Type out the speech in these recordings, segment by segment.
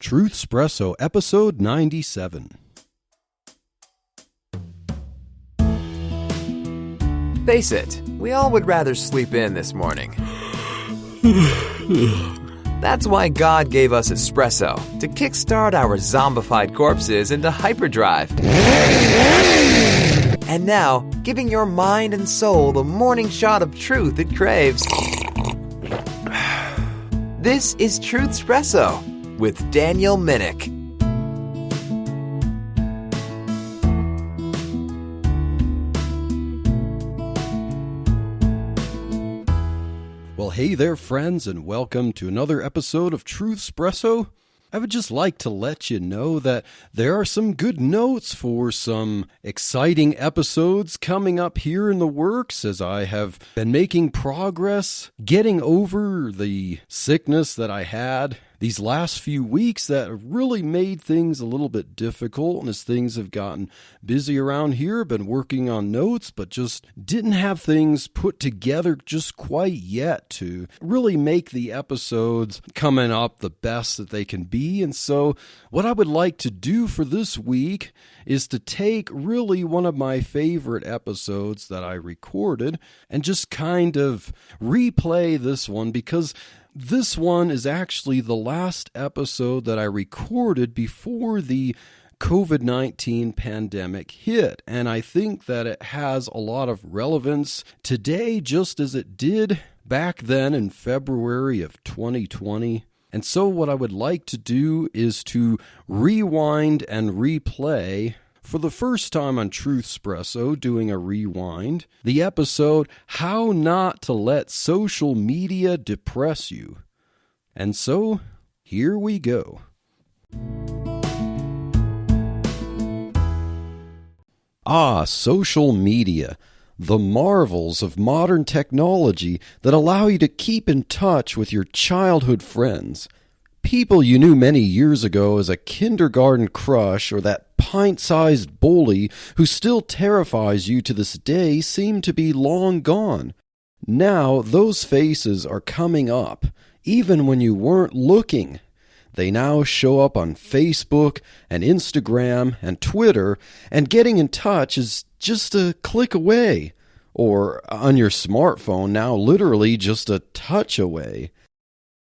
Truthspresso, episode 97. Face it, we all would rather sleep in this morning. That's why God gave us espresso, to kickstart our zombified corpses into hyperdrive. And now, giving your mind and soul the morning shot of truth it craves. This is Truthspresso with Daniel Minnick. Well, hey there, friends, and welcome to another episode of Truthspresso. I would just like to let you know that there are some good notes for some exciting episodes coming up here in the works as I have been making progress, getting over the sickness that I had these last few weeks that really made things a little bit difficult. And as things have gotten busy around here, I've been working on notes, but just didn't have things put together just quite yet to really make the episodes coming up the best that they can be. And so what I would like to do for this week is to take really one of my favorite episodes that I recorded and just kind of replay this one, because this one is actually the last episode that I recorded before the COVID-19 pandemic hit, and I think that it has a lot of relevance today just as it did back then in February of 2020. And so what I would like to do is to rewind and replay, for the first time on Truthspresso, doing a rewind, the episode, How Not to Let Social Media Depress You. And so, here we go. Social media. The marvels of modern technology that allow you to keep in touch with your childhood friends. People you knew many years ago as a kindergarten crush or that pint-sized bully who still terrifies you to this day seem to be long gone. Now those faces are coming up, even when you weren't looking. They now show up on Facebook and Instagram and Twitter, and getting in touch is just a click away, or on your smartphone now literally just a touch away.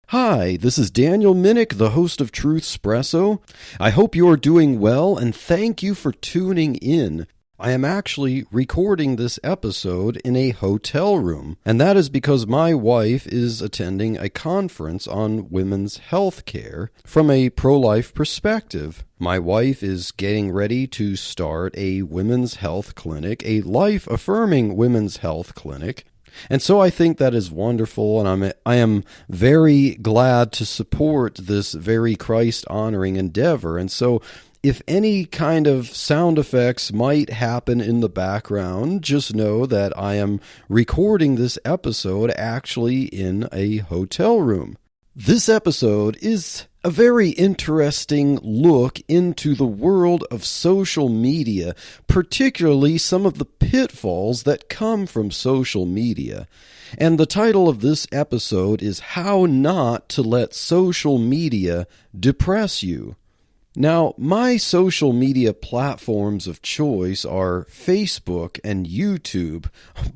Hi, this is Daniel Minnick, the host of Truthspresso. I hope you're doing well, and thank you for tuning in. I am actually recording this episode in a hotel room, and that is because my wife is attending a conference on women's health care from a pro-life perspective. My wife is getting ready to start a women's health clinic, a life-affirming women's health clinic. And so I think that is wonderful, and I am very glad to support this very Christ-honoring endeavor. And so if any kind of sound effects might happen in the background, just know that I am recording this episode actually in a hotel room. This episode is a very interesting look into the world of social media, particularly some of the pitfalls that come from social media. And the title of this episode is How Not to Let Social Media Depress You. Now, my social media platforms of choice are Facebook and YouTube.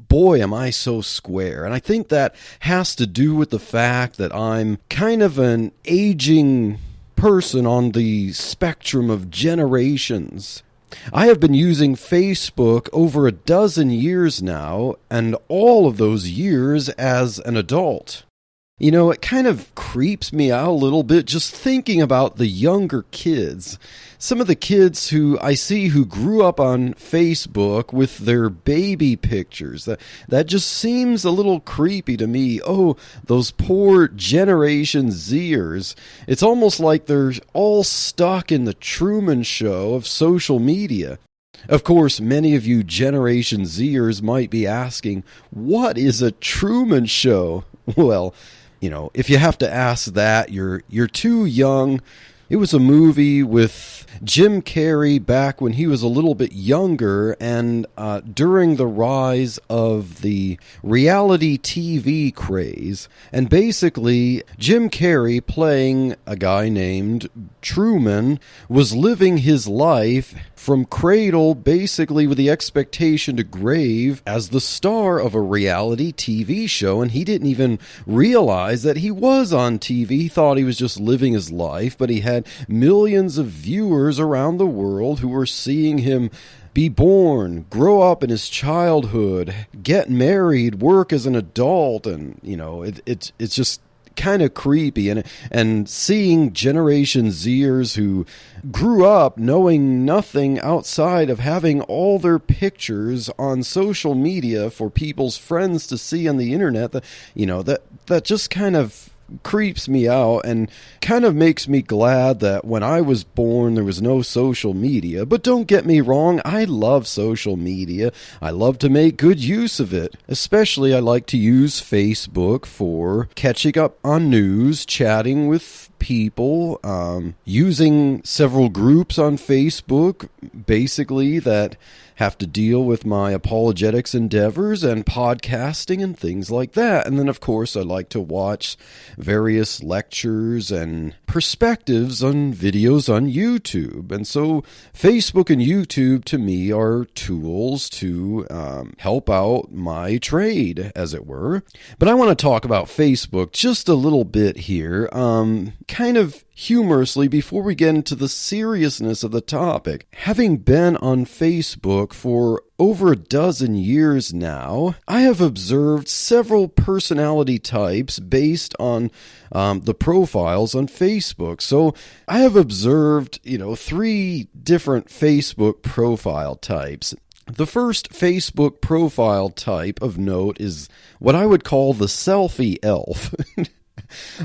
Boy, am I so square. And I think that has to do with the fact that I'm kind of an aging person on the spectrum of generations. I have been using Facebook over a dozen years now, and all of those years as an adult. You know, it kind of creeps me out a little bit just thinking about the younger kids. Some of the kids who I see who grew up on Facebook with their baby pictures. That just seems a little creepy to me. Oh, those poor Generation Zers. It's almost like they're all stuck in the Truman Show of social media. Of course, many of you Generation Zers might be asking, what is a Truman Show? Well, you know, if you have to ask that, you're too young. It was a movie with Jim Carrey back when he was a little bit younger, and during the rise of the reality TV craze. And basically, Jim Carrey, playing a guy named Truman, was living his life from cradle, basically with the expectation to grave, as the star of a reality TV show, and he didn't even realize that he was on TV. He thought he was just living his life, but he had millions of viewers around the world who were seeing him be born, grow up in his childhood, get married, work as an adult, and it's just kind of creepy, and seeing Generation Zers who grew up knowing nothing outside of having all their pictures on social media for people's friends to see on the internet, that just kind of creeps me out and kind of makes me glad that when I was born there was no social media. But don't get me wrong, I love social media. I love to make good use of it. Especially I like to use Facebook for catching up on news, chatting with people, using several groups on Facebook, basically, that have to deal with my apologetics endeavors and podcasting and things like that. And then, of course, I like to watch various lectures and perspectives on videos on YouTube. And so Facebook and YouTube, to me, are tools to help out my trade, as it were. But I want to talk about Facebook just a little bit here, kind of humorously, before we get into the seriousness of the topic. Having been on Facebook for over a dozen years now, I have observed several personality types based on the profiles on Facebook. So I have observed, 3 different Facebook profile types. The first Facebook profile type of note is what I would call the selfie elf.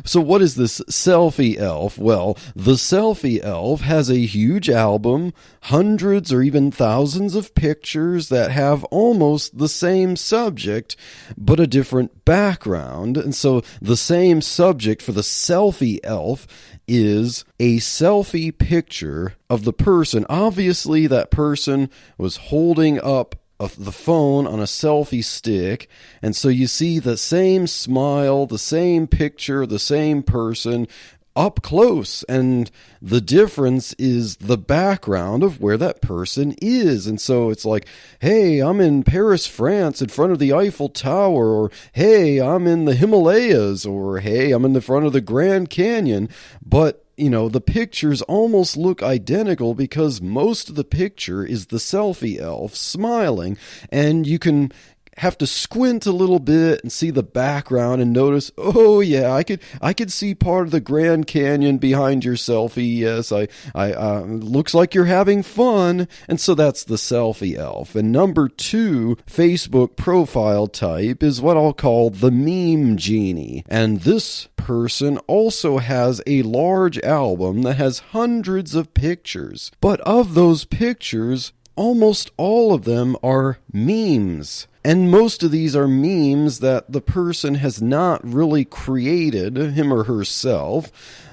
So what is this selfie elf? Well, the selfie elf has a huge album, hundreds or even thousands of pictures that have almost the same subject, but a different background. And so the same subject for the selfie elf is a selfie picture of the person. Obviously, that person was holding up the phone on a selfie stick, and so you see the same smile, the same picture, the same person up close, and the difference is the background of where that person is. And so it's like, hey, I'm in Paris, France, in front of the Eiffel Tower, or hey, I'm in the Himalayas, or hey, I'm in the front of the Grand Canyon. But the pictures almost look identical because most of the picture is the selfie elf smiling, and you can have to squint a little bit and see the background and notice, oh yeah, I could see part of the Grand Canyon behind your selfie. Yes, I looks like you're having fun. And so that's the selfie elf. And number 2 Facebook profile type is what I'll call the meme genie. And this person also has a large album that has hundreds of pictures. But of those pictures, almost all of them are memes. And most of these are memes that the person has not really created, him or herself.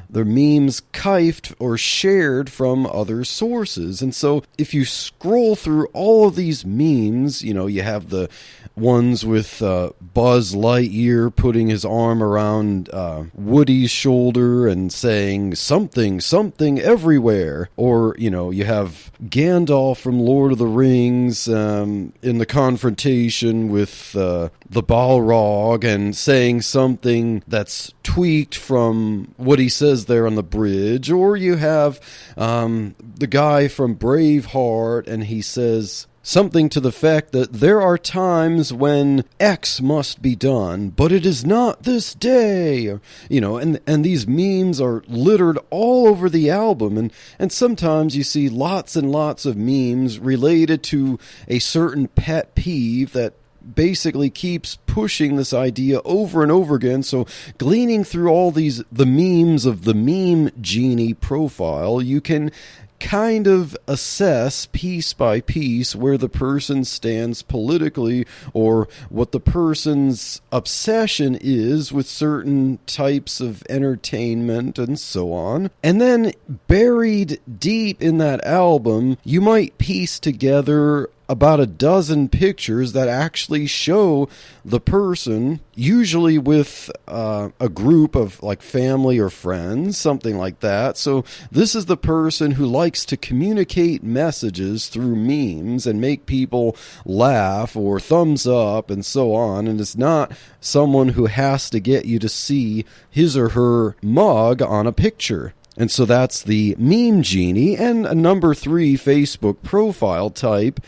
They're memes kifed or shared from other sources. And so if you scroll through all of these memes, you have the ones with Buzz Lightyear putting his arm around Woody's shoulder and saying something, something everywhere. Or, you have Gandalf from Lord of the Rings in the confrontation with the Balrog and saying something that's tweaked from what he says there on the bridge. Or you have the guy from Braveheart, and he says something to the effect that there are times when X must be done, but it is not this day. And these memes are littered all over the album, and sometimes you see lots and lots of memes related to a certain pet peeve that basically keeps pushing this idea over and over again. So gleaning through all the memes of the meme genie profile, you can kind of assess piece by piece where the person stands politically or what the person's obsession is with certain types of entertainment and so on. And then buried deep in that album, you might piece together about a dozen pictures that actually show the person, usually with a group of like family or friends, something like that. So this is the person who likes to communicate messages through memes and make people laugh or thumbs up and so on. And it's not someone who has to get you to see his or her mug on a picture. And so that's the meme genie. And a number 3 Facebook profile type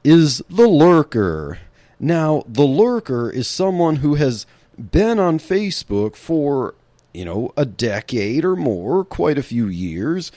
is the lurker. Now, the lurker is someone who has been on Facebook for, a decade or more, quite a few years,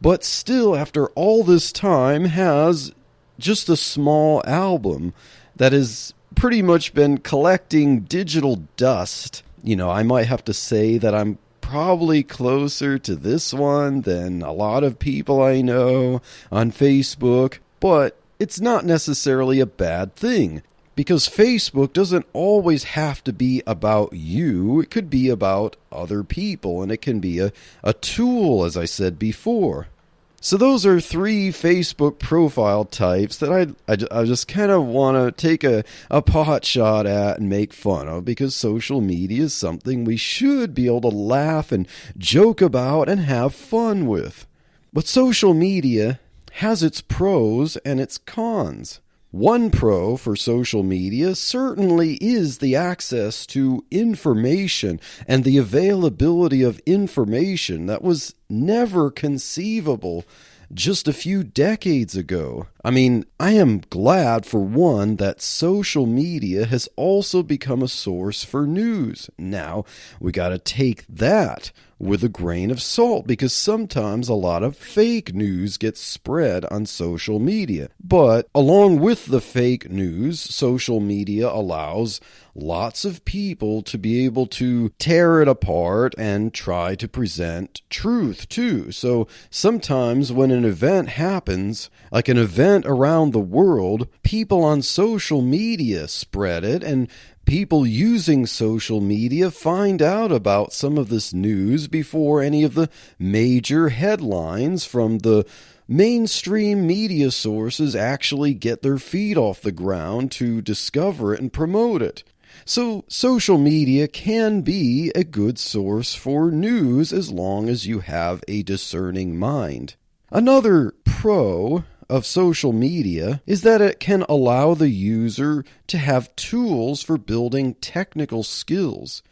but still, after all this time, has just a small album that has pretty much been collecting digital dust. I might have to say that I'm probably closer to this one than a lot of people I know on Facebook, but it's not necessarily a bad thing, because Facebook doesn't always have to be about you. It could be about other people, and it can be a tool, as I said before. So those are 3 Facebook profile types that I just kind of want to take a pot shot at and make fun of, because social media is something we should be able to laugh and joke about and have fun with. But social media has its pros and its cons. One pro for social media certainly is the access to information and the availability of information that was never conceivable just a few decades ago. I mean, I am glad, for one, that social media has also become a source for news. Now, we got to take that with a grain of salt, because sometimes a lot of fake news gets spread on social media. But along with the fake news, social media allows lots of people to be able to tear it apart and try to present truth too. So sometimes when an event happens, like an event around the world, people on social media spread it, and people using social media find out about some of this news before any of the major headlines from the mainstream media sources actually get their feet off the ground to discover it and promote it. So social media can be a good source for news as long as you have a discerning mind. Another pro of social media is that it can allow the user to have tools for building technical skills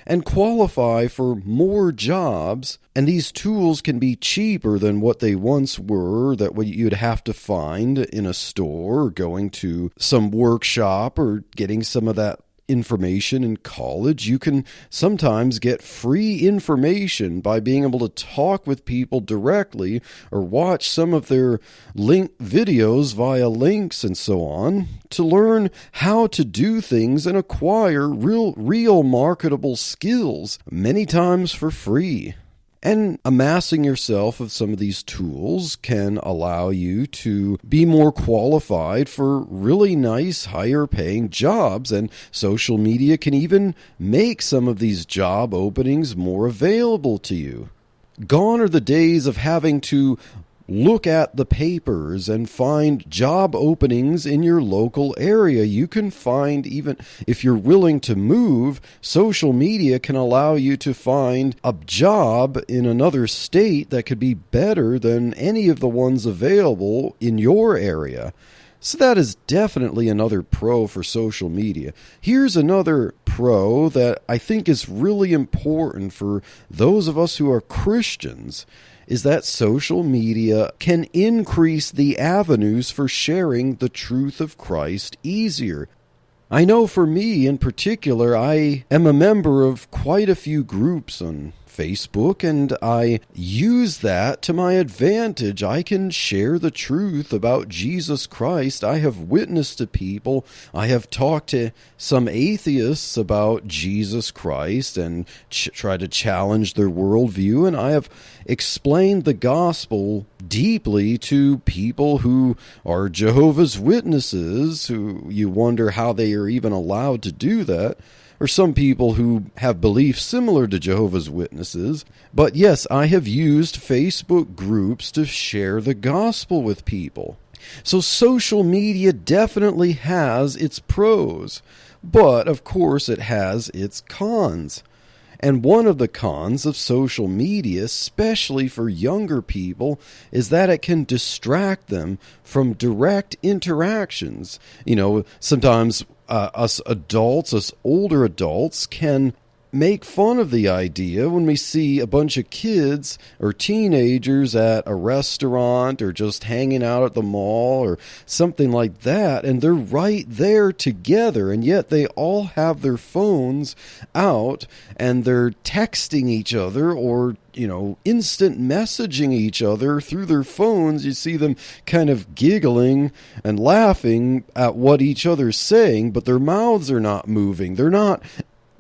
and qualify for more jobs, and these tools can be cheaper than what they once were, that what you'd have to find in a store or going to some workshop or getting some of that information in college. You can sometimes get free information by being able to talk with people directly or watch some of their link videos via links and so on to learn how to do things and acquire real marketable skills, many times for free. And amassing yourself of some of these tools can allow you to be more qualified for really nice, higher paying jobs. And social media can even make some of these job openings more available to you. Gone are the days of having to look at the papers and find job openings in your local area. You can find, even if you're willing to move, social media can allow you to find a job in another state that could be better than any of the ones available in your area. So that is definitely another pro for social media. Here's another pro that I think is really important for those of us who are Christians, is that social media can increase the avenues for sharing the truth of Christ easier. I know for me in particular, I am a member of quite a few groups on Facebook, and I use that to my advantage. I can share the truth about Jesus Christ. I have witnessed to people. I have talked to some atheists about Jesus Christ and tried to challenge their worldview, and I have explained the gospel deeply to people who are Jehovah's Witnesses, who you wonder how they are even allowed to do that, or some people who have beliefs similar to Jehovah's Witnesses. But yes, I have used Facebook groups to share the gospel with people. So social media definitely has its pros, but of course it has its cons. And one of the cons of social media, especially for younger people, is that it can distract them from direct interactions. Sometimes us older adults, can make fun of the idea when we see a bunch of kids or teenagers at a restaurant or just hanging out at the mall or something like that, and they're right there together, and yet they all have their phones out and they're texting each other or instant messaging each other through their phones. You see them kind of giggling and laughing at what each other's saying, but their mouths are not moving. They're not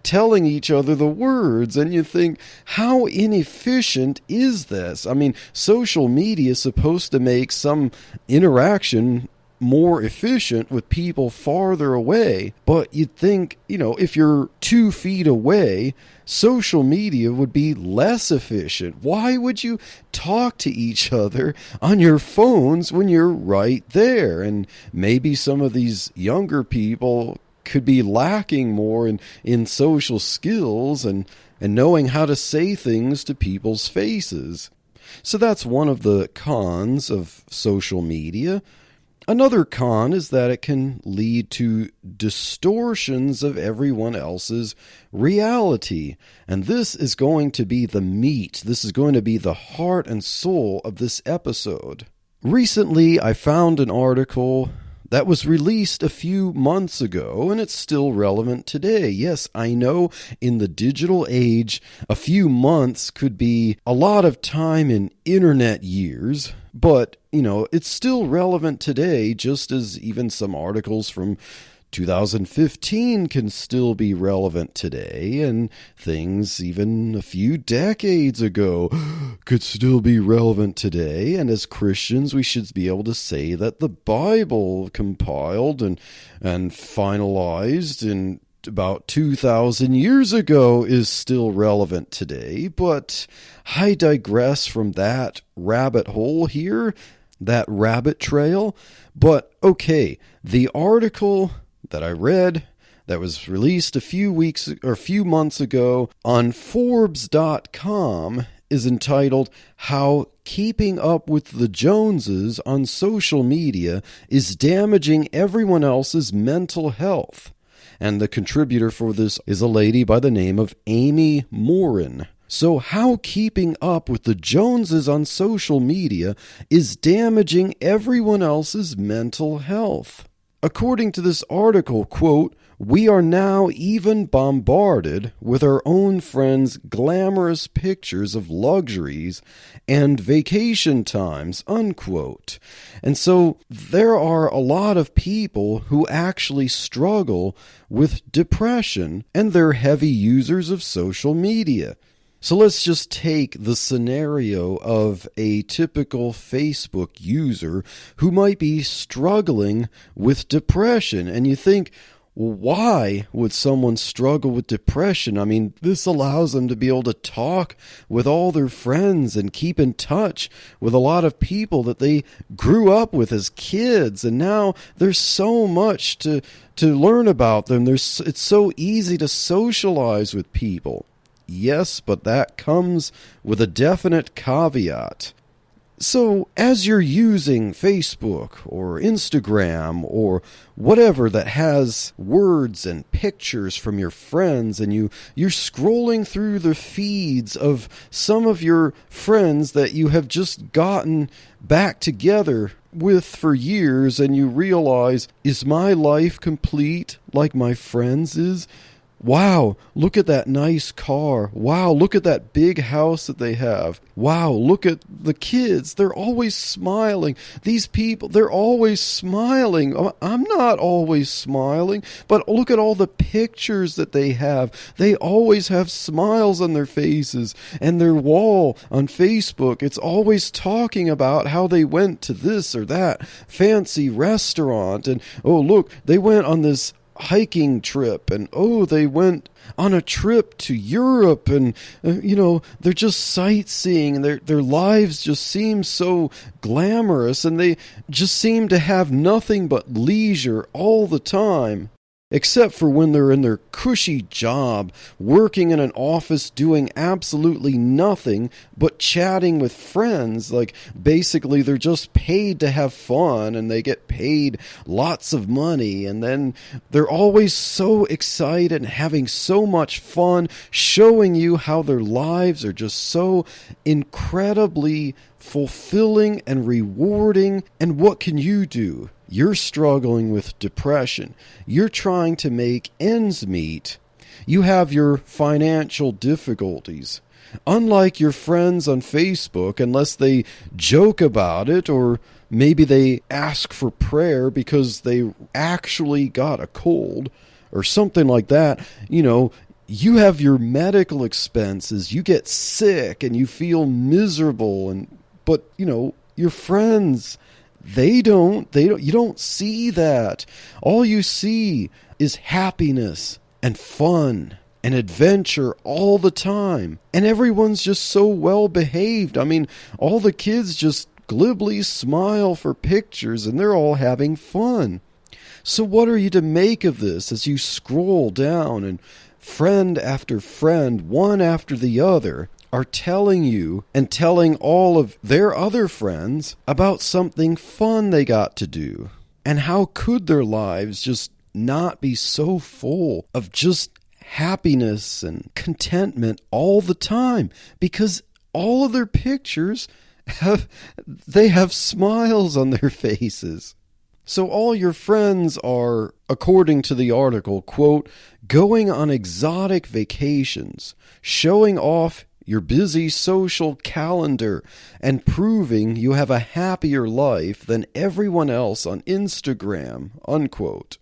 telling each other the words, and you think, how inefficient is this? I mean, social media is supposed to make some interaction more efficient with people farther away, but you'd think, if you're 2 feet away, social media would be less efficient. Why would you talk to each other on your phones when you're right there? And maybe some of these younger people could be lacking more in social skills and knowing how to say things to people's faces. So that's one of the cons of social media. Another con is that it can lead to distortions of everyone else's reality. And this is going to be the meat. This is going to be the heart and soul of this episode. Recently, I found an article that was released a few months ago, and it's still relevant today. Yes, I know in the digital age, a few months could be a lot of time in internet years, but, it's still relevant today, just as even some articles from 2015 can still be relevant today, and things even a few decades ago could still be relevant today. And as Christians, we should be able to say that the Bible compiled and finalized in about 2,000 years ago is still relevant today. But I digress from that rabbit hole here, that rabbit trail. But okay, the article that I read that was released a few months ago on Forbes.com is entitled "How Keeping Up with the Joneses on Social Media is Damaging Everyone Else's Mental Health." And the contributor for this is a lady by the name of Amy Morin. So how keeping up with the Joneses on social media is damaging everyone else's mental health. According to this article, quote, "We are now even bombarded with our own friends' glamorous pictures of luxuries and vacation times," unquote. And so there are a lot of people who actually struggle with depression, and they're heavy users of social media. So let's just take the scenario of a typical Facebook user who might be struggling with depression. And you think, why would someone struggle with depression? I mean, this allows them to be able to talk with all their friends and keep in touch with a lot of people that they grew up with as kids. And now there's so much to learn about them. It's so easy to socialize with people. Yes, but that comes with a definite caveat. So, as you're using Facebook or Instagram or whatever that has words and pictures from your friends, and you're scrolling through the feeds of some of your friends that you have just gotten back together with for years, and you realize, is my life complete like my friends' is? Wow, look at that nice car. Wow, look at that big house that they have. Wow, look at the kids. They're always smiling. These people, they're always smiling. I'm not always smiling, but look at all the pictures that they have. They always have smiles on their faces. And their wall on Facebook, it's always talking about how they went to this or that fancy restaurant. And, oh, look, they went on this hiking trip, and oh, they went on a trip to Europe, and they're just sightseeing, and their lives just seem so glamorous, and they just seem to have nothing but leisure all the time. Except for when they're in their cushy job, working in an office doing absolutely nothing but chatting with friends. Like, basically they're just paid to have fun, and they get paid lots of money, and then they're always so excited and having so much fun, showing you how their lives are just so incredibly fulfilling and rewarding. And what can you do? You're struggling with depression. You're trying to make ends meet. You have your financial difficulties. Unlike your friends on Facebook, unless they joke about it, or maybe they ask for prayer because they actually got a cold or something like that, you have your medical expenses. You get sick and you feel miserable, but your friends, you don't see that. All you see is happiness and fun and adventure all the time. And everyone's just so well behaved. I mean, all the kids just glibly smile for pictures, and they're all having fun. So what are you to make of this as you scroll down, and friend after friend, one after the other, are telling you and telling all of their other friends about something fun they got to do? And how could their lives just not be so full of just happiness and contentment all the time? Because all of their pictures have smiles on their faces. So all your friends are, according to the article, quote, going on exotic vacations, showing off your busy social calendar, and proving you have a happier life than everyone else on Instagram, unquote.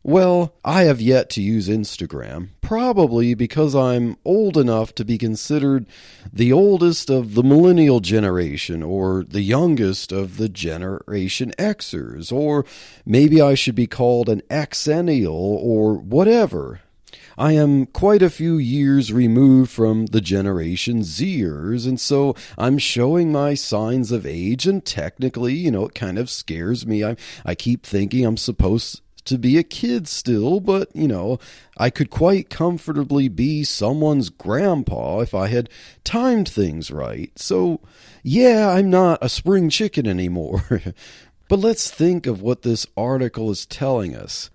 Well, I have yet to use Instagram, probably because I'm old enough to be considered the oldest of the millennial generation, or the youngest of the Generation Xers, or maybe I should be called an Xennial, or whatever. I am quite a few years removed from the Generation Zers, and so I'm showing my signs of age, and technically, it kind of scares me. I keep thinking I'm supposed to be a kid still, but, I could quite comfortably be someone's grandpa if I had timed things right. So, yeah, I'm not a spring chicken anymore. But let's think of what this article is telling us.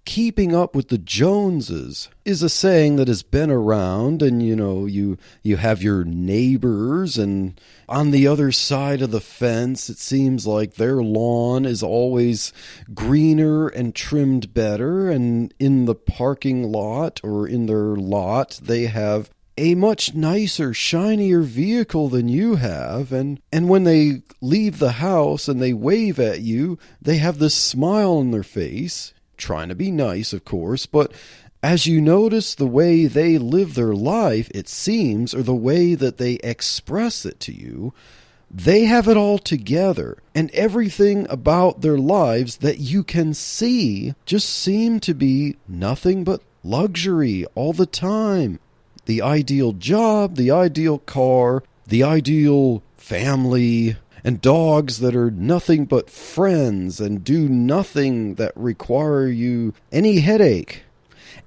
Keeping up with the Joneses is a saying that has been around, and you have your neighbors, and on the other side of the fence it seems like their lawn is always greener and trimmed better, and in the parking lot or in their lot they have a much nicer, shinier vehicle than you have, and when they leave the house and they wave at you, they have this smile on their face. Trying to be nice, of course, but as you notice the way they live their life, it seems, or the way that they express it to you, they have it all together, and everything about their lives that you can see just seem to be nothing but luxury all the time. The ideal job, the ideal car, the ideal family, and dogs that are nothing but friends and do nothing that require you any headache.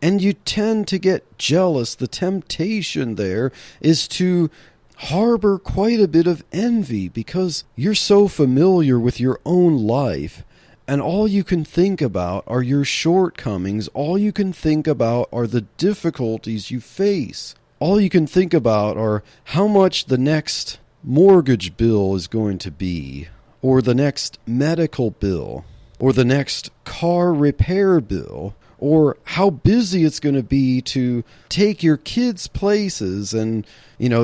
And you tend to get jealous. The temptation there is to harbor quite a bit of envy because you're so familiar with your own life, and all you can think about are your shortcomings. All you can think about are the difficulties you face. All you can think about are how much the next mortgage bill is going to be, or the next medical bill, or the next car repair bill, or how busy it's going to be to take your kids places. And,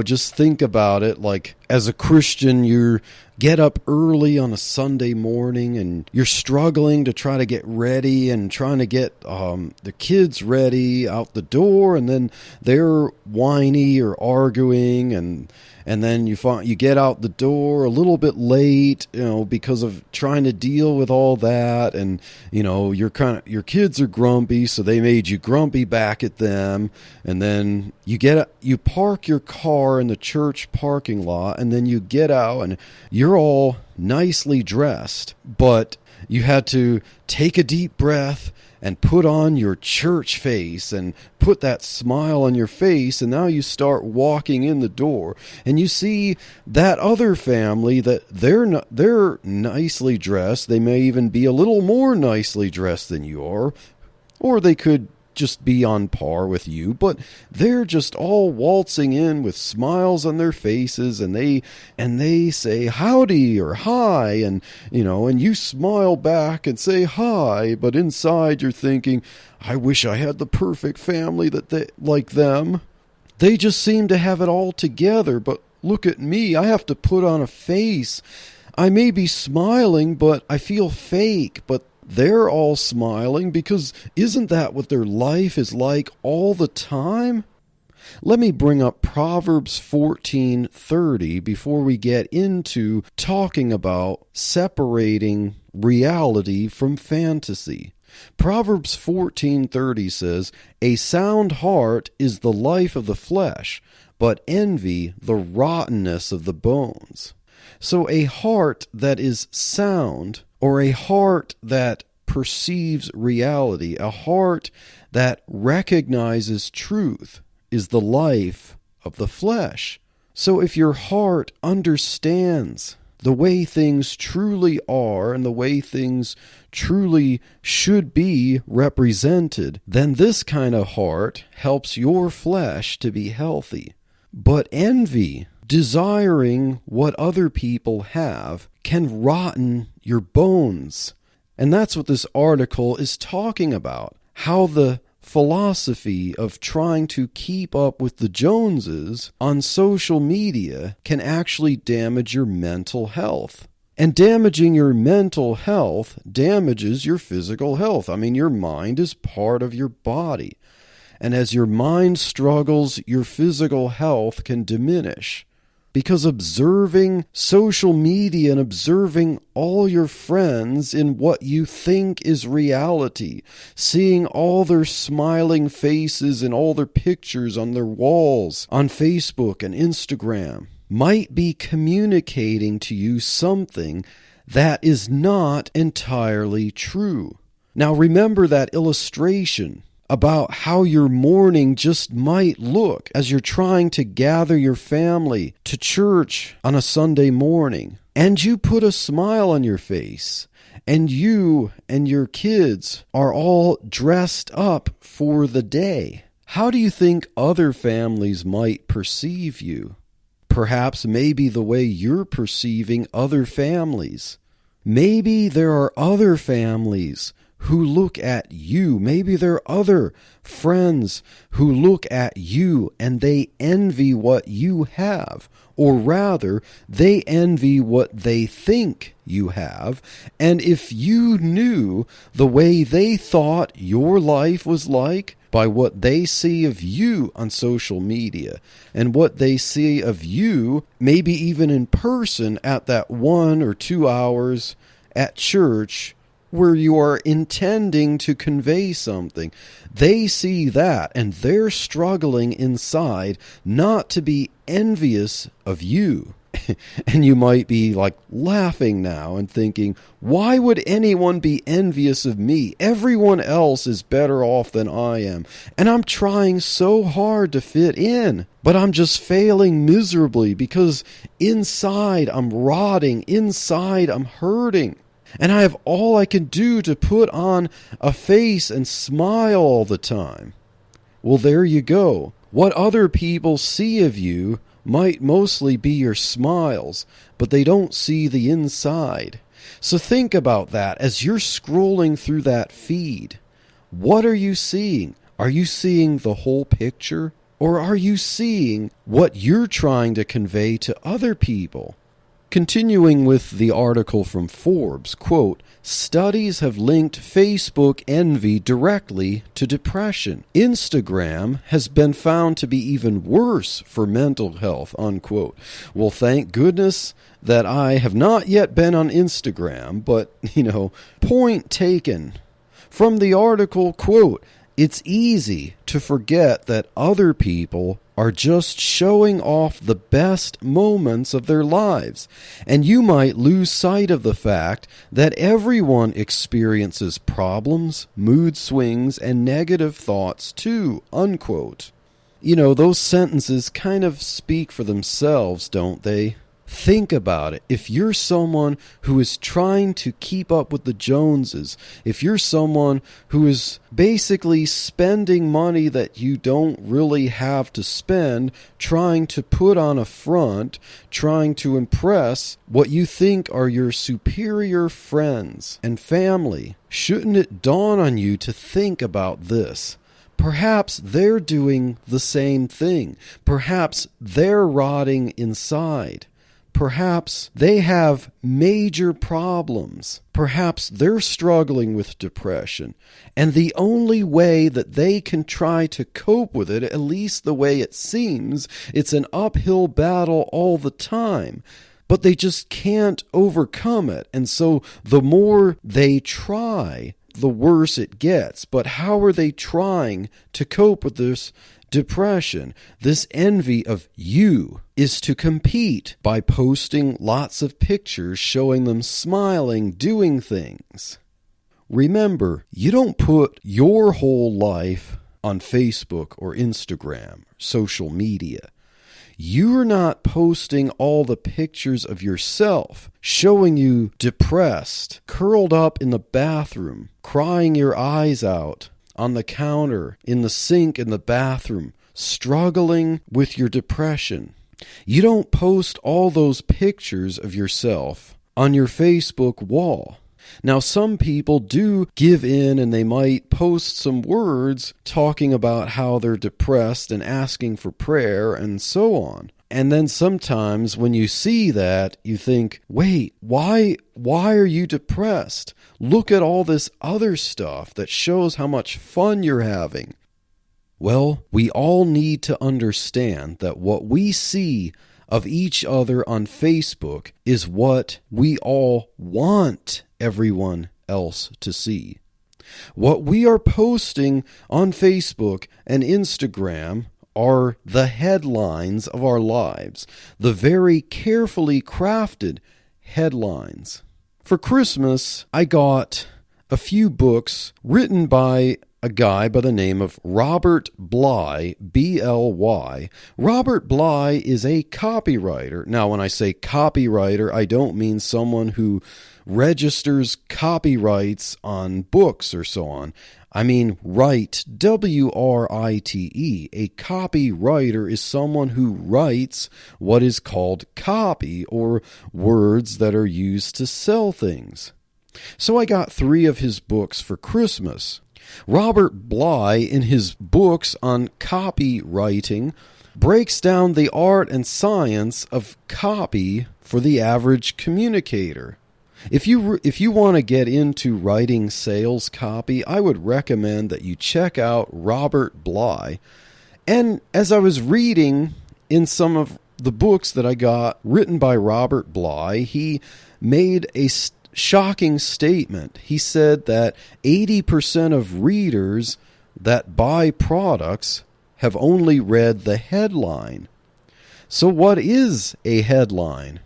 just think about it like as a Christian, you get up early on a Sunday morning and you're struggling to try to get ready and trying to get the kids ready out the door, and then they're whiny or arguing, and then you get out the door a little bit late, because of trying to deal with all that, and your kids are grumpy, so they made you grumpy back at them, and then you park your car in the church parking lot, and then you get out and you're all nicely dressed, but you had to take a deep breath and put on your church face and put that smile on your face, and now you start walking in the door and you see that other family that they're nicely dressed. They may even be a little more nicely dressed than you are, or they could just be on par with you, but they're just all waltzing in with smiles on their faces, and they say howdy or hi, and you smile back and say hi, but inside you're thinking, I wish I had the perfect family like them. They just seem to have it all together, but look at me, I have to put on a face. I may be smiling, but I feel fake, but they're all smiling, because isn't that what their life is like all the time? Let me bring up Proverbs 14:30 before we get into talking about separating reality from fantasy. Proverbs 14:30 says, "A sound heart is the life of the flesh, but envy the rottenness of the bones." So a heart that is sound, or a heart that perceives reality, a heart that recognizes truth, is the life of the flesh. So if your heart understands the way things truly are and the way things truly should be represented, then this kind of heart helps your flesh to be healthy. But envy, desiring what other people have, can rotten your bones. And that's what this article is talking about, how the philosophy of trying to keep up with the Joneses on social media can actually damage your mental health. And damaging your mental health damages your physical health. I mean, your mind is part of your body. And as your mind struggles, your physical health can diminish. Because observing social media and observing all your friends in what you think is reality, seeing all their smiling faces and all their pictures on their walls on Facebook and Instagram, might be communicating to you something that is not entirely true. Now remember that illustration about how your morning just might look as you're trying to gather your family to church on a Sunday morning. And you put a smile on your face, and you and your kids are all dressed up for the day. How do you think other families might perceive you? Perhaps maybe the way you're perceiving other families. Maybe there are other families who look at you. Maybe there are other friends who look at you and they envy what you have, or rather, they envy what they think you have. And if you knew the way they thought your life was like by what they see of you on social media and what they see of you, maybe even in person at that 1 or 2 hours at church, where you are intending to convey something, they see that and they're struggling inside not to be envious of you. And you might be like laughing now and thinking, why would anyone be envious of me? Everyone else is better off than I am. And I'm trying so hard to fit in, but I'm just failing miserably because inside I'm rotting, inside I'm hurting. And I have all I can do to put on a face and smile all the time. Well, there you go. What other people see of you might mostly be your smiles, but they don't see the inside. So think about that as you're scrolling through that feed. What are you seeing? Are you seeing the whole picture? Or are you seeing what you're trying to convey to other people? Continuing with the article from Forbes, quote, studies have linked Facebook envy directly to depression. Instagram has been found to be even worse for mental health, unquote. Well, thank goodness that I have not yet been on Instagram, but, point taken. From the article, quote, it's easy to forget that other people are just showing off the best moments of their lives, and you might lose sight of the fact that everyone experiences problems, mood swings, and negative thoughts too, unquote. Those sentences kind of speak for themselves, don't they? Think about it. If you're someone who is trying to keep up with the Joneses, if you're someone who is basically spending money that you don't really have to spend, trying to put on a front, trying to impress what you think are your superior friends and family, shouldn't it dawn on you to think about this? Perhaps they're doing the same thing. Perhaps they're rotting inside. Perhaps they have major problems. Perhaps they're struggling with depression. And the only way that they can try to cope with it, at least the way it seems, it's an uphill battle all the time. But they just can't overcome it. And so the more they try, the worse it gets. But how are they trying to cope with this depression? This envy of you is to compete by posting lots of pictures showing them smiling, doing things. Remember, you don't put your whole life on Facebook or Instagram, social media. You're not posting all the pictures of yourself, showing you depressed, curled up in the bathroom, crying your eyes out, on the counter, in the sink in the bathroom, struggling with your depression. You don't post all those pictures of yourself on your Facebook wall. Now, some people do give in and they might post some words talking about how they're depressed and asking for prayer and so on. And then sometimes when you see that, you think, wait, why are you depressed? Look at all this other stuff that shows how much fun you're having. Well, we all need to understand that what we see of each other on Facebook is what we all want everyone else to see. What we are posting on Facebook and Instagram are the headlines of our lives, the very carefully crafted headlines. For Christmas, I got a few books written by a guy by the name of Robert Bly, B-L-Y. Robert Bly is a copywriter. Now, when I say copywriter, I don't mean someone who registers copyrights on books or so on. I mean write, W-R-I-T-E. A copywriter is someone who writes what is called copy, or words that are used to sell things. So I got 3 of his books for Christmas. Robert Bly, in his books on copywriting, breaks down the art and science of copy for the average communicator. If you want to get into writing sales copy, I would recommend that you check out Robert Bly. And as I was reading in some of the books that I got written by Robert Bly, he made a shocking statement. He said that 80% of readers that buy products have only read the headline. So what is a headline?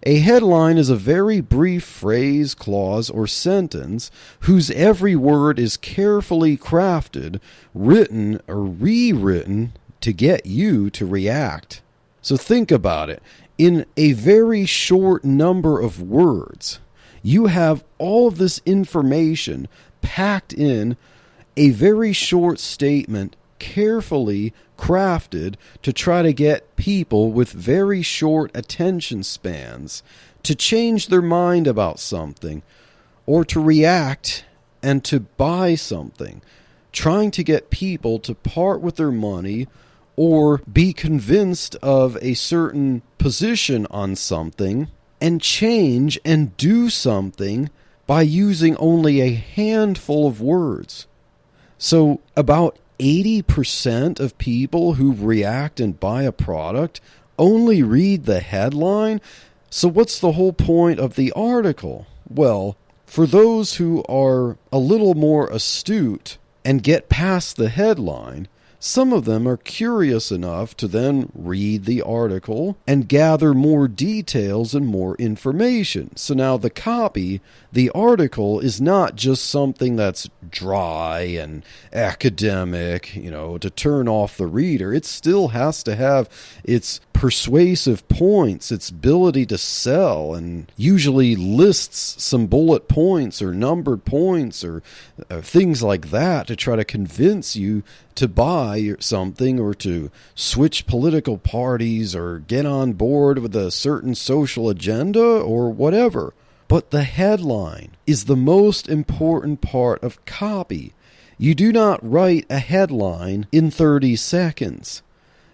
A headline is a very brief phrase, clause, or sentence whose every word is carefully crafted, written, or rewritten to get you to react. So think about it. In a very short number of words, you have all of this information packed in a very short statement, carefully crafted to try to get people with very short attention spans to change their mind about something or to react and to buy something, trying to get people to part with their money or be convinced of a certain position on something and change and do something by using only a handful of words. So about 80% of people who react and buy a product only read the headline. So what's the whole point of the article? Well, for those who are a little more astute and get past the headline, some of them are curious enough to then read the article and gather more details and more information. So now the copy, the article, is not just something that's dry and academic, to turn off the reader. It still has to have its persuasive points, its ability to sell, and usually lists some bullet points or numbered points or things like that to try to convince you to buy something or to switch political parties or get on board with a certain social agenda or whatever. But the headline is the most important part of copy. You do not write a headline in 30 seconds.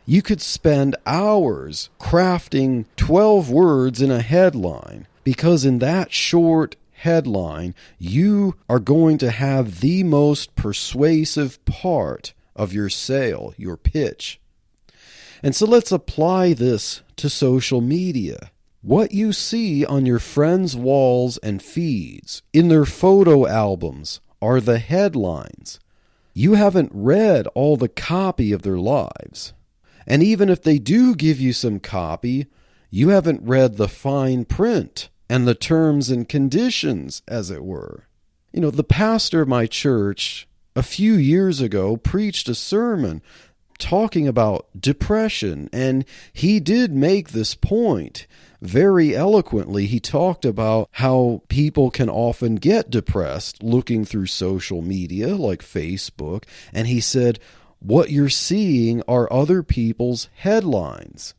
You could spend hours crafting 12 words in a headline, because in that short headline, you are going to have the most persuasive part of your sale, your pitch. And so let's apply this to social media. What you see on your friends' walls and feeds, in their photo albums, are the headlines. You haven't read all the copy of their lives. And even if they do give you some copy, you haven't read the fine print and the terms and conditions, as it were. The pastor of my church a few years ago preached a sermon talking about depression, and he did make this point very eloquently. He talked about how people can often get depressed looking through social media like Facebook, and he said, what you're seeing are other people's headlines.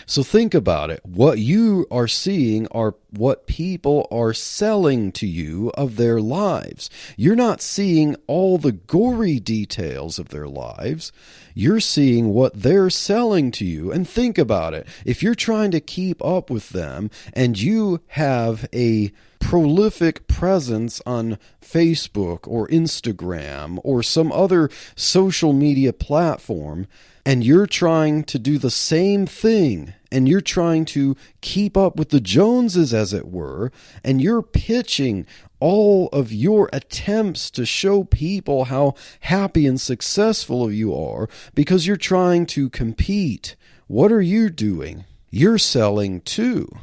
So think about it. What you are seeing are what people are selling to you of their lives. You're not seeing all the gory details of their lives. You're seeing what they're selling to you. And think about it. If you're trying to keep up with them and you have a prolific presence on Facebook or Instagram or some other social media platform, and you're trying to do the same thing, and you're trying to keep up with the Joneses, as it were, and you're pitching all of your attempts to show people how happy and successful you are because you're trying to compete, what are you doing? You're selling too.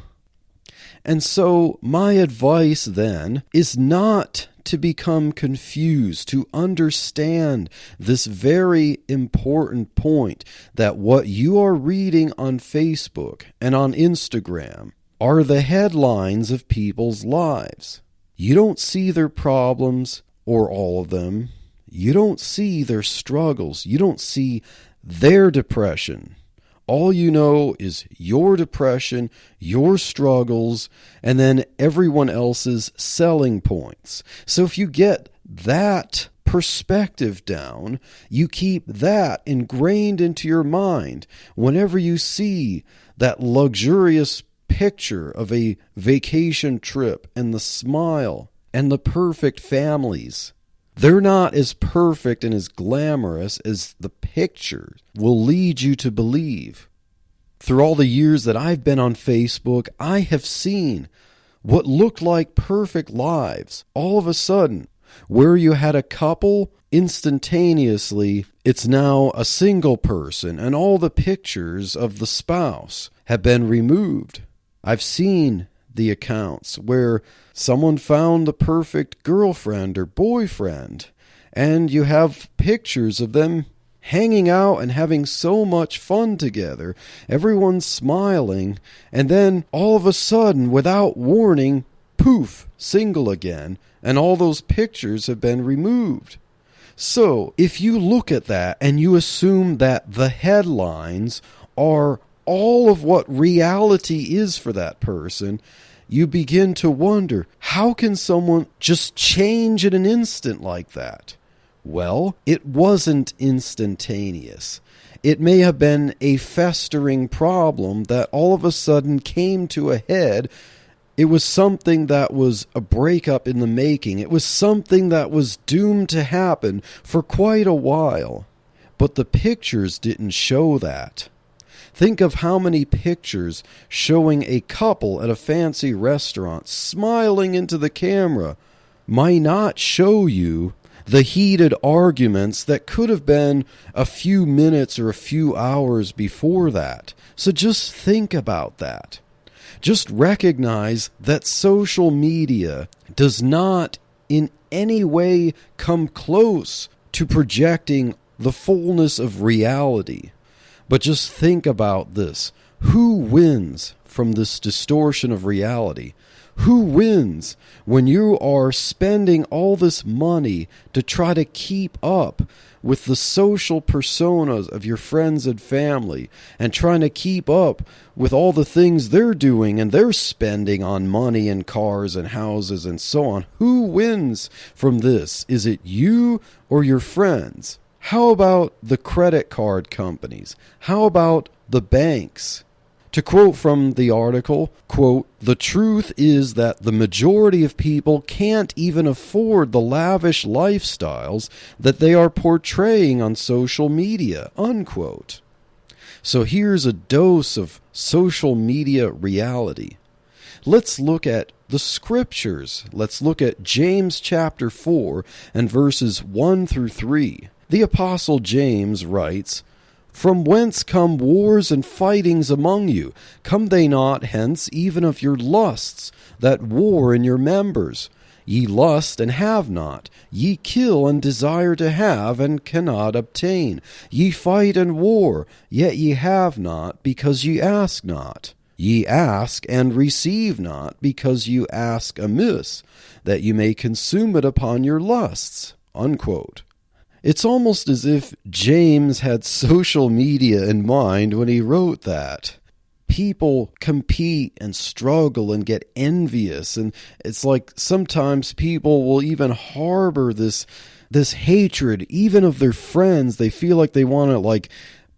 And so my advice then is not to become confused, to understand this very important point that what you are reading on Facebook and on Instagram are the headlines of people's lives. You don't see their problems, or all of them. You don't see their struggles. You don't see their depression. All you know is your depression, your struggles, and then everyone else's selling points. So if you get that perspective down, you keep that ingrained into your mind whenever you see that luxurious picture of a vacation trip and the smile and the perfect families. They're not as perfect and as glamorous as the picture will lead you to believe. Through all the years that I've been on Facebook, I have seen what looked like perfect lives. All of a sudden, where you had a couple, instantaneously, it's now a single person, and all the pictures of the spouse have been removed. I've seen the accounts where someone found the perfect girlfriend or boyfriend, and you have pictures of them hanging out and having so much fun together. Everyone's smiling, and then all of a sudden, without warning, poof, single again, and all those pictures have been removed. So, if you look at that and you assume that the headlines are all of what reality is for that person, you begin to wonder, How can someone just change in an instant like that? Well, it wasn't instantaneous. It may have been a festering problem that all of a sudden came to a head. It was something that was a breakup in the making. It was something that was doomed to happen for quite a while. But the pictures didn't show that. Think of how many pictures showing a couple at a fancy restaurant smiling into the camera might not show you the heated arguments that could have been a few minutes or a few hours before that. So just think about that. Just recognize that social media does not in any way come close to projecting the fullness of reality. But just think about this. Who wins from this distortion of reality? Who wins when you are spending all this money to try to keep up with the social personas of your friends and family and trying to keep up with all the things they're doing and they're spending on money and cars and houses and so on? Who wins from this? Is it you or your friends? How about the credit card companies? How about the banks? To quote from the article, quote, "The truth is that the majority of people can't even afford the lavish lifestyles that they are portraying on social media," unquote. So here's a dose of social media reality. Let's look at the scriptures. Let's look at James chapter 4 and verses 1 through 3. The Apostle James writes, "From whence come wars and fightings among you? Come they not hence even of your lusts that war in your members? Ye lust and have not. Ye kill and desire to have and cannot obtain. Ye fight and war, yet ye have not, because ye ask not. Ye ask and receive not, because you ask amiss, that you may consume it upon your lusts." Unquote. It's almost as if James had social media in mind when he wrote that. People compete and struggle and get envious, and it's like sometimes people will even harbor this hatred, even of their friends. They feel like they want to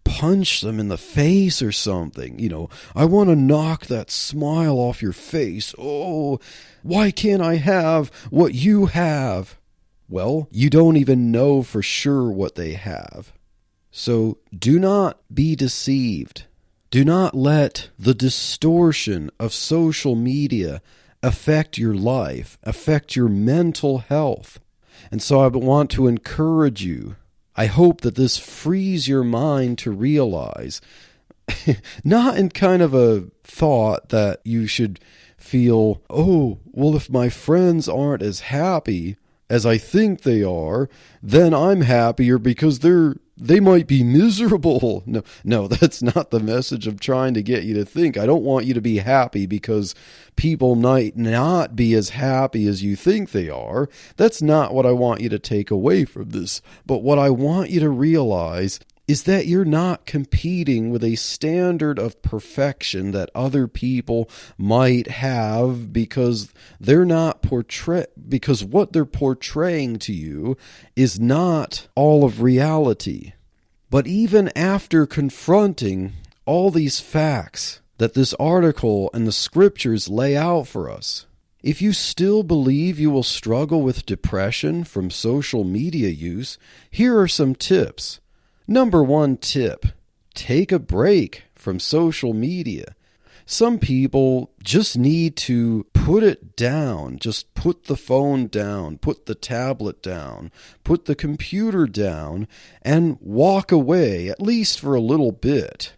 punch them in the face or something. I want to knock that smile off your face. Oh, why can't I have what you have? Well, you don't even know for sure what they have. So do not be deceived. Do not let the distortion of social media affect your life, affect your mental health. And so I want to encourage you. I hope that this frees your mind to realize, not in kind of a thought that you should feel, oh, well, if my friends aren't as happy as I think they are, then I'm happier because they might be miserable. No, that's not the message I'm trying to get you to think. I don't want you to be happy because people might not be as happy as you think they are. That's not what I want you to take away from this. But what I want you to realize is that you're not competing with a standard of perfection that other people might have because because what they're portraying to you is not all of reality. But even after confronting all these facts that this article and the scriptures lay out for us, if you still believe you will struggle with depression from social media use, here are some tips. Number 1 tip, take a break from social media. Some people just need to put it down. Just put the phone down, put the tablet down, put the computer down, and walk away, at least for a little bit.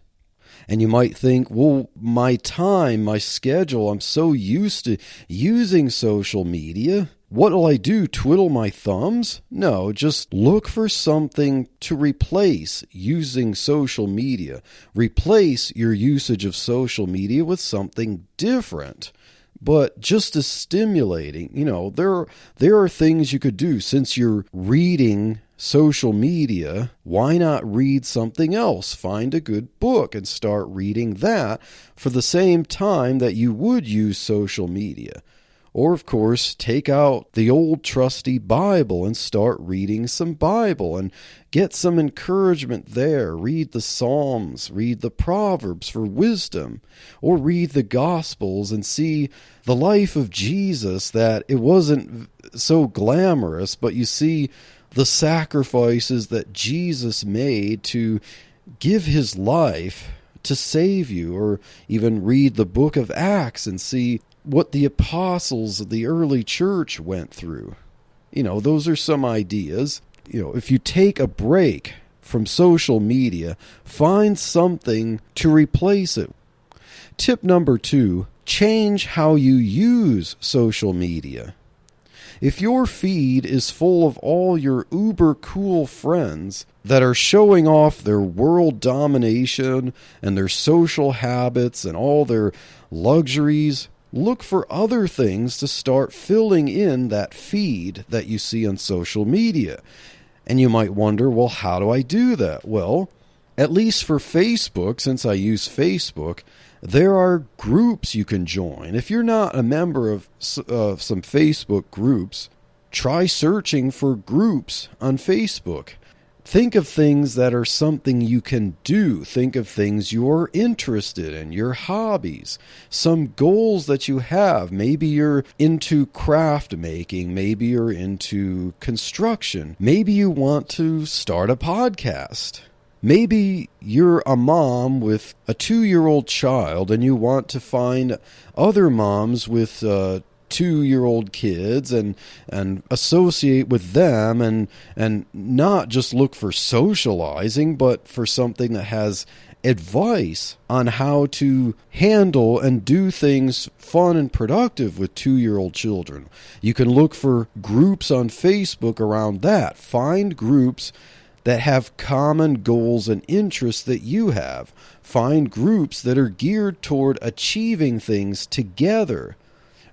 And you might think, well, my time, my schedule, I'm so used to using social media. What'll I do, twiddle my thumbs? No, just look for something to replace using social media. Replace your usage of social media with something different, but just as stimulating. There are things you could do. Since you're reading social media, why not read something else? Find a good book and start reading that for the same time that you would use social media. Or, of course, take out the old trusty Bible and start reading some Bible and get some encouragement there. Read the Psalms, read the Proverbs for wisdom, or read the Gospels and see the life of Jesus, that it wasn't so glamorous, but you see the sacrifices that Jesus made to give his life to save you. Or even read the book of Acts and see what the apostles of the early church went through. Those are some ideas. If you take a break from social media, find something to replace it. Tip number 2, change how you use social media. If your feed is full of all your uber cool friends that are showing off their world domination and their social habits and all their luxuries, look for other things to start filling in that feed that you see on social media. And you might wonder, well, how do I do that? Well, at least for Facebook, since I use Facebook, there are groups you can join. If you're not a member of some Facebook groups, try searching for groups on Facebook. Think of things that are something you can do. Think of things you're interested in, your hobbies, some goals that you have. Maybe you're into craft making. Maybe you're into construction. Maybe you want to start a podcast. Maybe you're a mom with a 2-year-old child and you want to find other moms with 2-year-old kids and associate with them and not just look for socializing, but for something that has advice on how to handle and do things fun and productive with 2-year-old children. You can look for groups on Facebook around that. Find groups that have common goals and interests that you have. Find groups that are geared toward achieving things together.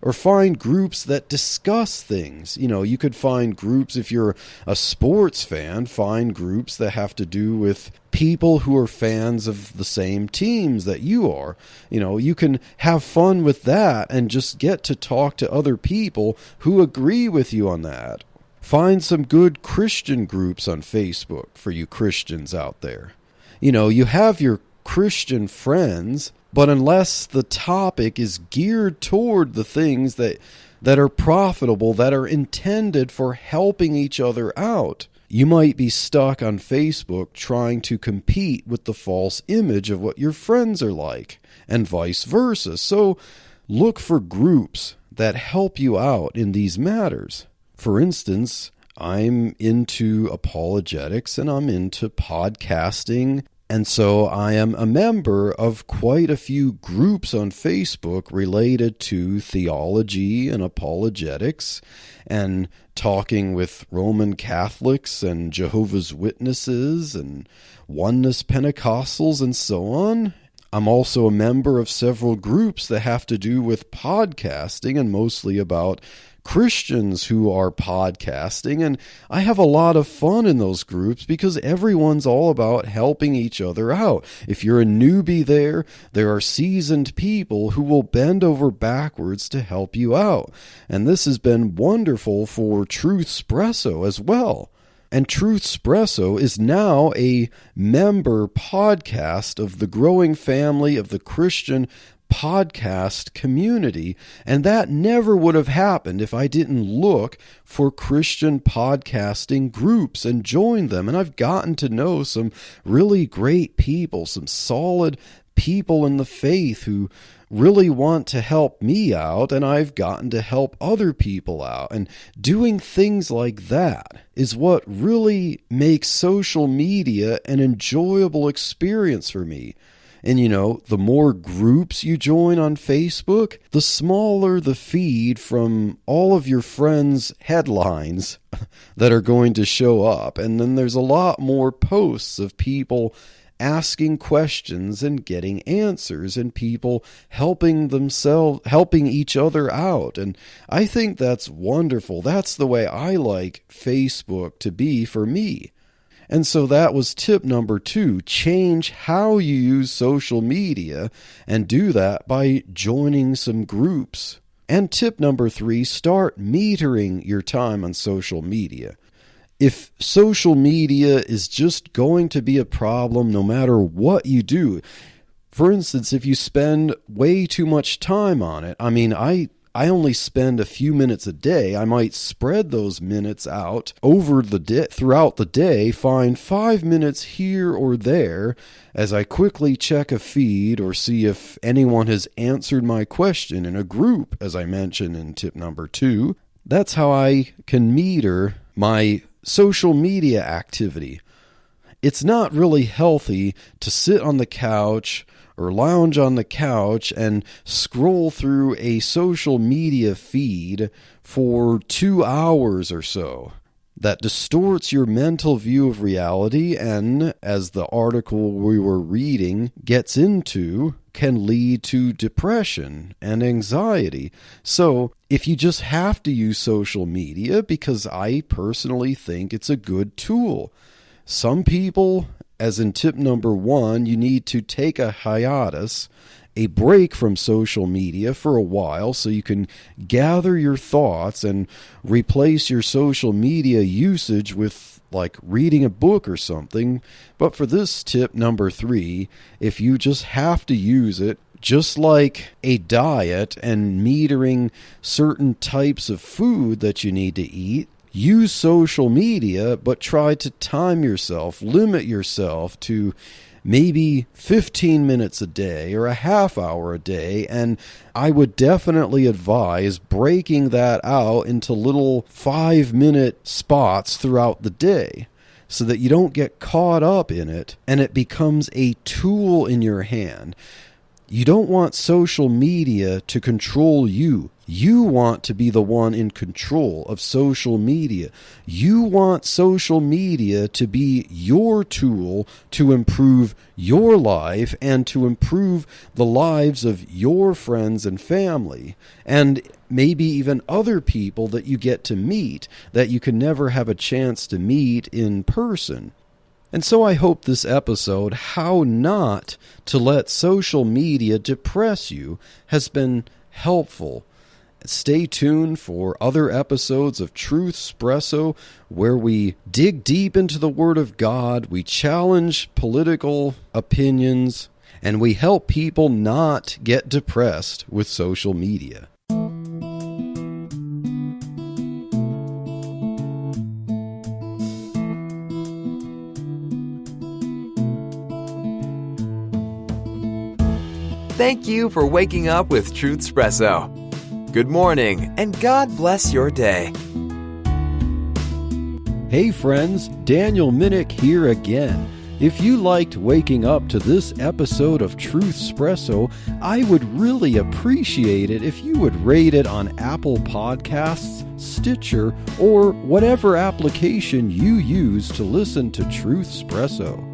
Or find groups that discuss things. You could find groups, if you're a sports fan, find groups that have to do with people who are fans of the same teams that you are. You can have fun with that and just get to talk to other people who agree with you on that. Find some good Christian groups on Facebook for you Christians out there. You have your Christian friends, but unless the topic is geared toward the things that are profitable, that are intended for helping each other out, you might be stuck on Facebook trying to compete with the false image of what your friends are like, and vice versa. So look for groups that help you out in these matters. For instance, I'm into apologetics and I'm into podcasting. And so I am a member of quite a few groups on Facebook related to theology and apologetics and talking with Roman Catholics and Jehovah's Witnesses and Oneness Pentecostals and so on. I'm also a member of several groups that have to do with podcasting and mostly about Christians who are podcasting, and I have a lot of fun in those groups because everyone's all about helping each other out. If you're a newbie there are seasoned people who will bend over backwards to help you out. And this has been wonderful for Truthspresso as well. And Truthspresso is now a member podcast of the growing family of the Christian podcast community, and that never would have happened if I didn't look for Christian podcasting groups and join them. And I've gotten to know some really great people, some solid people in the faith who really want to help me out, and I've gotten to help other people out. And doing things like that is what really makes social media an enjoyable experience for me. And the more groups you join on Facebook, the smaller the feed from all of your friends' headlines that are going to show up. And then there's a lot more posts of people asking questions and getting answers and people helping each other out. And I think that's wonderful. That's the way I like Facebook to be for me. And so that was tip number 2, change how you use social media, and do that by joining some groups. And tip number 3, start metering your time on social media. If social media is just going to be a problem no matter what you do, for instance, if you spend way too much time on it, I only spend a few minutes a day. I might spread those minutes out over throughout the day, find 5 minutes here or there as I quickly check a feed or see if anyone has answered my question in a group, as I mentioned in tip number 2. That's how I can meter my social media activity. It's not really healthy to sit on the couch or lounge on the couch and scroll through a social media feed for 2 hours or so. That distorts your mental view of reality and, as the article we were reading gets into, can lead to depression and anxiety. So, if you just have to use social media, because I personally think it's a good tool. Some people, as in tip number 1, you need to take a hiatus, a break from social media for a while so you can gather your thoughts and replace your social media usage with like reading a book or something. But for this tip number 3, if you just have to use it, just like a diet and metering certain types of food that you need to eat, use social media, but try to time yourself, limit yourself to maybe 15 minutes a day or a half hour a day. And I would definitely advise breaking that out into little 5-minute spots throughout the day so that you don't get caught up in it and it becomes a tool in your hand. You don't want social media to control you. You want to be the one in control of social media. You want social media to be your tool to improve your life and to improve the lives of your friends and family, and maybe even other people that you get to meet that you can never have a chance to meet in person. And so I hope this episode, How Not to Let Social Media Depress You, has been helpful. Stay tuned for other episodes of Truthspresso where we dig deep into the Word of God, we challenge political opinions, and we help people not get depressed with social media. Thank you for waking up with Truthspresso. Good morning, and God bless your day. Hey friends, Daniel Minnick here again. If you liked waking up to this episode of Truthspresso, I would really appreciate it if you would rate it on Apple Podcasts, Stitcher, or whatever application you use to listen to Truthspresso.